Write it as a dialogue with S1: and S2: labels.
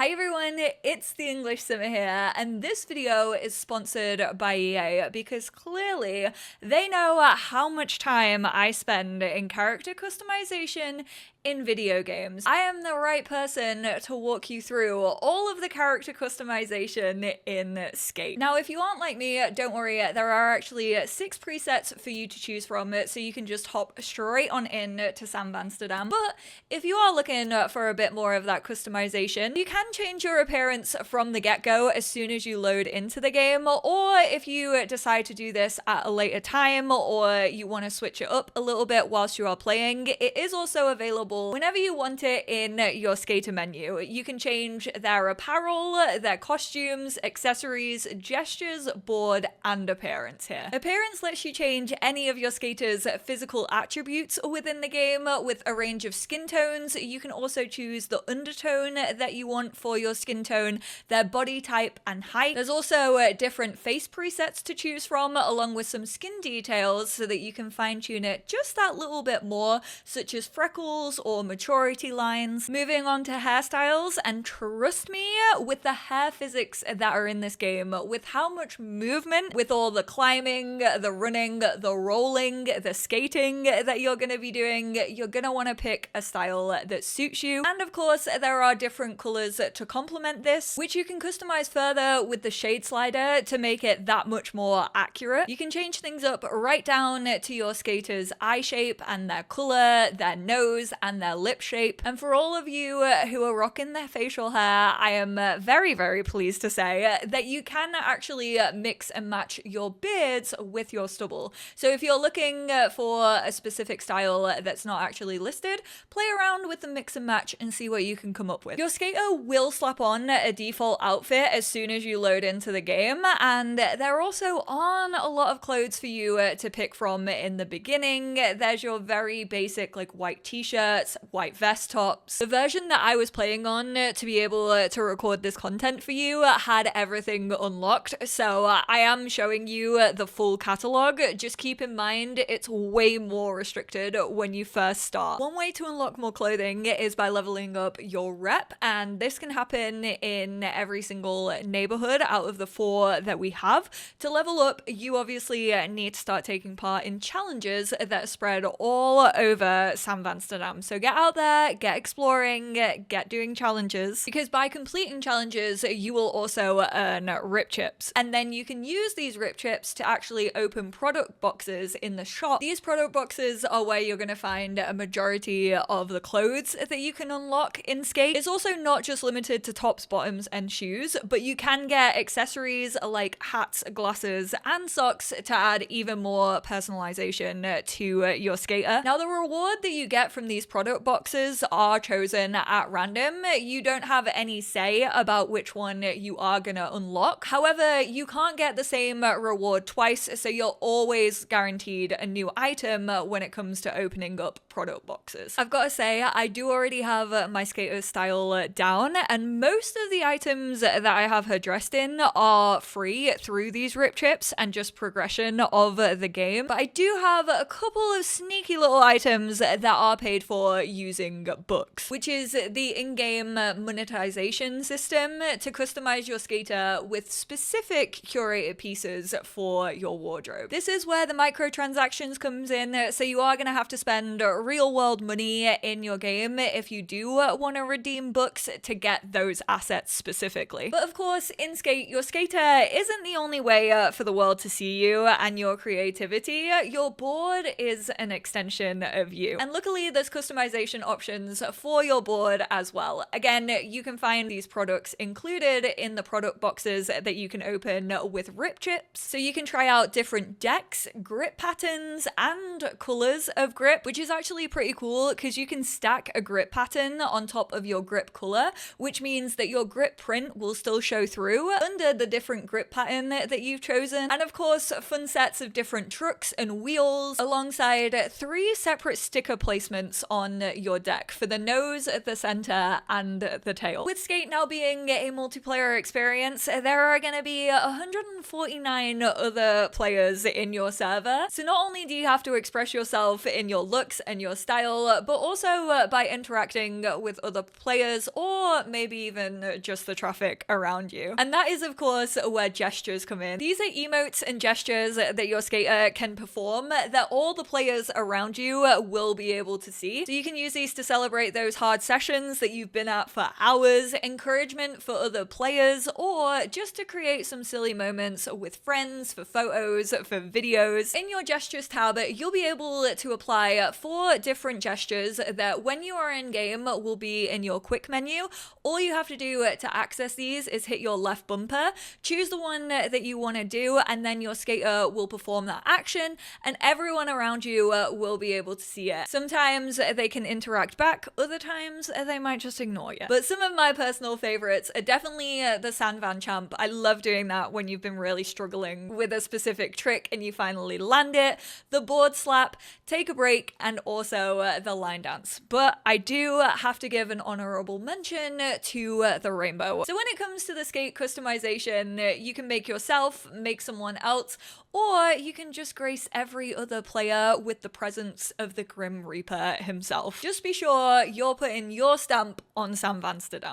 S1: Hi everyone, it's the EnglishSimmer here, and this video is sponsored by EA because clearly they know how much time I spend in character customization in video games. I am the right person to walk you through all of the character customization in Skate. Now, if you aren't like me, don't worry, there are actually 6 presets for you to choose from, so you can just hop straight on in to San Vansterdam. But if you are looking for a bit more of that customization, you can change your appearance from the get-go as soon as you load into the game, or if you decide to do this at a later time, or you want to switch it up a little bit whilst you are playing, it is also available whenever you want it in your skater menu. You can change their apparel, their costumes, accessories, gestures, board, and appearance here. Appearance lets you change any of your skater's physical attributes within the game with a range of skin tones. You can also choose the undertone that you want for your skin tone, their body type and height. There's also different face presets to choose from, along with some skin details so that you can fine tune it just that little bit more, such as freckles or maturity lines. Moving on to hairstyles, and trust me, with the hair physics that are in this game, with how much movement, with all the climbing, the running, the rolling, the skating that you're going to be doing, you're going to want to pick a style that suits you. And of course, there are different colors to complement this, which you can customize further with the shade slider to make it that much more accurate. You can change things up right down to your skater's eye shape and their color, their nose, and their lip shape. And for all of you who are rocking their facial hair, I am very, very pleased to say that you can actually mix and match your beards with your stubble. So if you're looking for a specific style that's not actually listed, play around with the mix and match and see what you can come up with. Your skater will slap on a default outfit as soon as you load into the game, and there also aren't a lot of clothes for you to pick from in the beginning. There's your very basic like white t-shirts, white vest tops. The version that I was playing on to be able to record this content for you had everything unlocked, so I am showing you the full catalog. Just keep in mind it's way more restricted when you first start. One way to unlock more clothing is by leveling up your rep, and this can happen in every single neighborhood out of the 4 that we have. To level up, you obviously need to start taking part in challenges that are spread all over San Vansterdam. So get out there, get exploring, get doing challenges, because by completing challenges, you will also earn rip chips. And then you can use these rip chips to actually open product boxes in the shop. These product boxes are where you're going to find a majority of the clothes that you can unlock in Skate. It's also not just limited to tops, bottoms, and shoes, but you can get accessories like hats, glasses, and socks to add even more personalization to your skater. Now, the reward that you get from these product boxes are chosen at random. You don't have any say about which one you are gonna unlock. However, you can't get the same reward twice, so you're always guaranteed a new item when it comes to opening up product boxes. I've got to say, I do already have my skater's style down, and most of the items that I have her dressed in are free through these rip chips and just progression of the game. But I do have a couple of sneaky little items that are paid for using books, which is the in-game monetization system to customize your skater with specific curated pieces for your wardrobe. This is where the microtransactions comes in, so you are going to have to spend real world money in your game if you do want to redeem books to get those assets specifically. But of course, in Skate, your skater isn't the only way for the world to see you and your creativity. Your board is an extension of you. And luckily, there's customization options for your board as well. Again, you can find these products included in the product boxes that you can open with rip chips. So you can try out different decks, grip patterns, and colors of grip, which is actually pretty cool because you can stack a grip pattern on top of your grip color, which means that your grip print will still show through under the different grip pattern that you've chosen. And of course, fun sets of different trucks and wheels alongside 3 separate sticker placements on on your deck for the nose, the center, and the tail. With Skate now being a multiplayer experience, there are going to be 149 other players in your server. So not only do you have to express yourself in your looks and your style, but also by interacting with other players or maybe even just the traffic around you. And that is, of course, where gestures come in. These are emotes and gestures that your skater can perform that all the players around you will be able to see. So you can use these to celebrate those hard sessions that you've been at for hours, encouragement for other players, or just to create some silly moments with friends, for photos, for videos. In your gestures tab, you'll be able to apply 4 different gestures that when you are in game will be in your quick menu. All you have to do to access these is hit your left bumper, choose the one that you want to do, and then your skater will perform that action and everyone around you will be able to see it. Sometimes they can interact back, other times they might just ignore you. But some of my personal favorites are definitely the San Vansterdam. I love doing that when you've been really struggling with a specific trick and you finally land it, the board slap, take a break, and also the line dance. But I do have to give an honorable mention to the rainbow. So when it comes to the skate customization, you can make yourself, make someone else, or you can just grace every other player with the presence of the Grim Reaper himself. Just be sure you're putting your stamp on San Vansterdam.